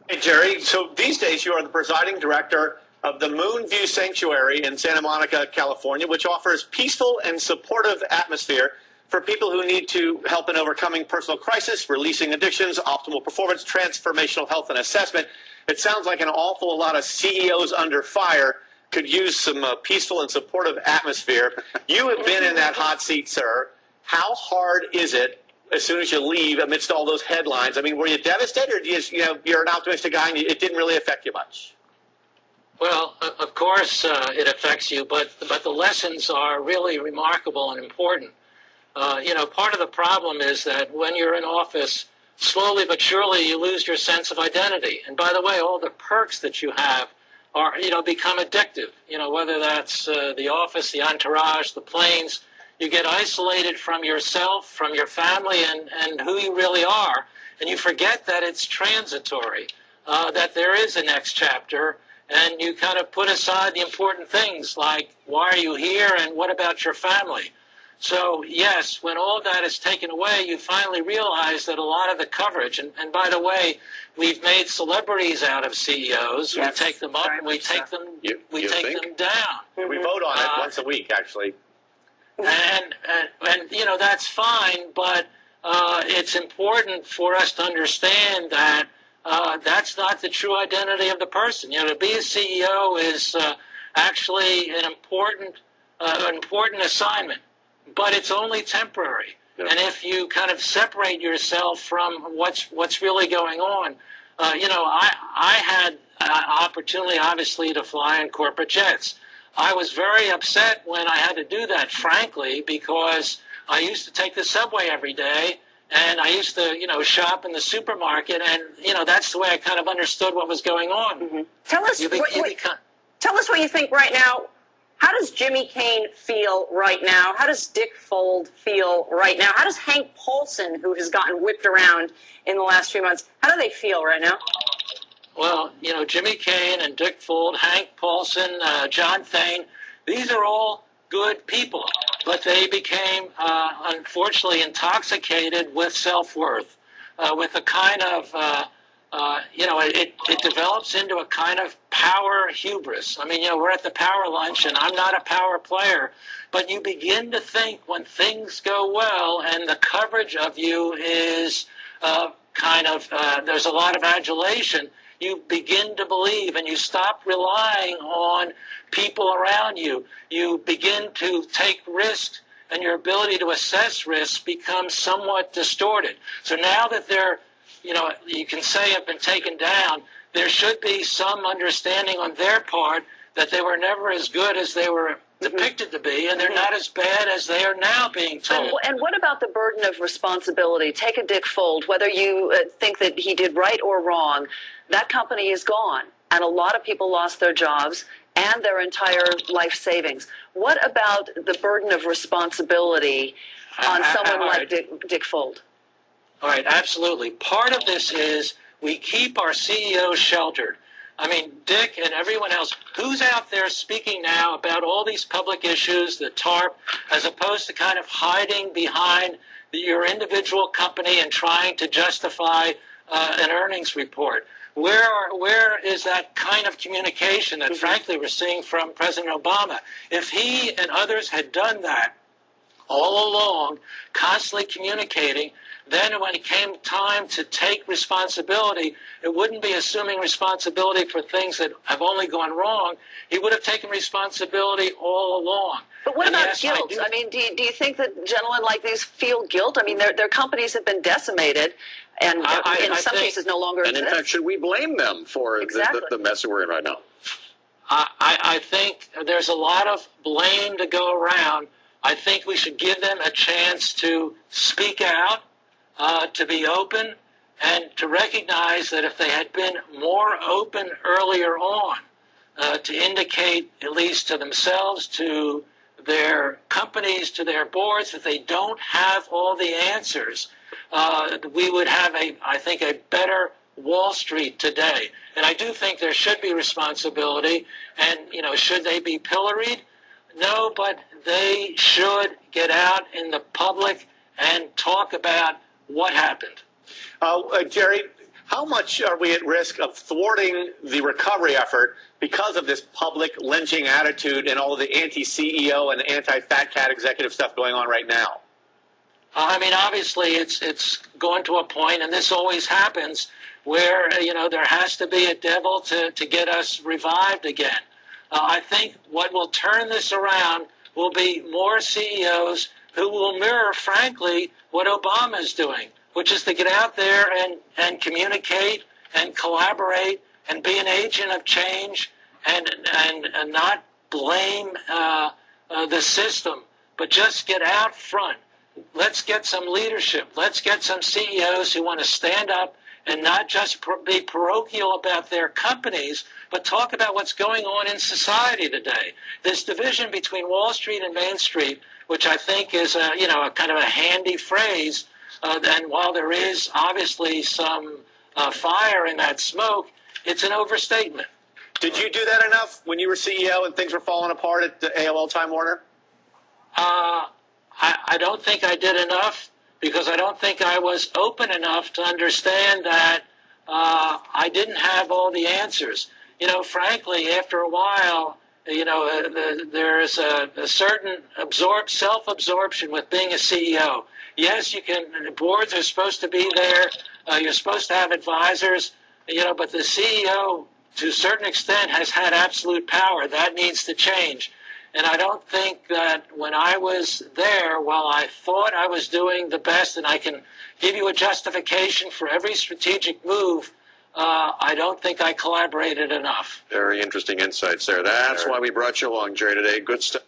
Hey, Jerry. So these days you are the presiding director of the Moonview Sanctuary in Santa Monica, California, which offers peaceful and supportive atmosphere for people who need to help in overcoming personal crisis, releasing addictions, optimal performance, transformational health and assessment. It sounds like an awful lot of CEOs under fire could use some peaceful and supportive atmosphere. You have been in that hot seat, sir. How hard is it as soon as you leave amidst all those headlines? I mean, were you devastated, or do you're an optimistic guy and it didn't really affect you much? Well, of course it affects you, but the lessons are really remarkable and important. Part of the problem is that when you're in office, slowly but surely you lose your sense of identity. And by the way, all the perks that you have are, become addictive. Whether that's the office, the entourage, the planes, you get isolated from yourself, from your family, and who you really are. And you forget that it's transitory, that there is a next chapter. And you kind of put aside the important things like, why are you here and what about your family? So, yes, when all that is taken away, you finally realize that a lot of the coverage, and by the way, we've made celebrities out of CEOs. Yes, we take them up and we take them down. We vote on it once a week, actually. And that's fine, but it's important for us to understand that that's not the true identity of the person. To be a CEO is actually an important assignment, but it's only temporary. Yeah. And if you kind of separate yourself from what's really going on, I had an opportunity, obviously, to fly in corporate jets. I was very upset when I had to do that, frankly, because I used to take the subway every day. And I used to, shop in the supermarket, and, that's the way I kind of understood what was going on. Mm-hmm. Tell us what you think right now. How does Jimmy Kane feel right now? How does Dick Fold feel right now? How does Hank Paulson, who has gotten whipped around in the last few months, how do they feel right now? Well, Jimmy Kane and Dick Fold, Hank Paulson, John Thane, these are all good people, but they became, unfortunately, intoxicated with self-worth, with a kind of, it develops into a kind of power hubris. I mean, we're at the Power Lunch, and I'm not a power player, but you begin to think when things go well and the coverage of you is there's a lot of adulation, you begin to believe, and you stop relying on people around you. You begin to take risks, and your ability to assess risks becomes somewhat distorted. So now that they're, you can say have been taken down, there should be some understanding on their part that they were never as good as they were depicted to be, and they're not as bad as they are now being told. And what about the burden of responsibility? Take a Dick Fold, whether you think that he did right or wrong, that company is gone, and a lot of people lost their jobs and their entire life savings. What about the burden of responsibility on someone like Dick Fold? All right, absolutely. Part of this is we keep our CEOs sheltered. I mean, Dick and everyone else, who's out there speaking now about all these public issues, the TARP, as opposed to kind of hiding behind your individual company and trying to justify an earnings report? Where is that kind of communication that, frankly, we're seeing from President Obama? If he and others had done that all along, constantly communicating, then when it came time to take responsibility, it wouldn't be assuming responsibility for things that have only gone wrong. He would have taken responsibility all along. But what about guilt? I mean, do you think that gentlemen like these feel guilt? I mean, their companies have been decimated, and in some cases no longer exist. And in fact, should we blame them for the mess that we're in right now? I think there's a lot of blame to go around. I think we should give them a chance to speak out, to be open, and to recognize that if they had been more open earlier on, to indicate, at least to themselves, to their companies, to their boards, that they don't have all the answers, we would have, I think, a better Wall Street today. And I do think there should be responsibility. And, should they be pilloried? No, but they should get out in the public and talk about what happened. Jerry, How much are we at risk of thwarting the recovery effort because of this public lynching attitude and all of the anti-CEO and anti-fat cat executive stuff going on right now? I mean, obviously, it's going to a point, and this always happens, where, there has to be a devil to get us revived again. I think what will turn this around will be more CEOs who will mirror, frankly, what Obama is doing, which is to get out there and communicate and collaborate and be an agent of change and not blame the system, but just get out front. Let's get some leadership. Let's get some CEOs who want to stand up and not just be parochial about their companies, but talk about what's going on in society today. This division between Wall Street and Main Street, which I think is a kind of a handy phrase, and while there is obviously some fire in that smoke, it's an overstatement. Did you do that enough when you were CEO and things were falling apart at the AOL Time Warner? I don't think I did enough, because I don't think I was open enough to understand that I didn't have all the answers. Frankly, after a while, there's a certain self-absorption with being a CEO. Yes, boards are supposed to be there. You're supposed to have advisors, but the CEO, to a certain extent, has had absolute power. That needs to change. And I don't think that when I was there, while I thought I was doing the best, and I can give you a justification for every strategic move, I don't think I collaborated enough. Very interesting insights there. That's why we brought you along, Jerry, today. Good stuff.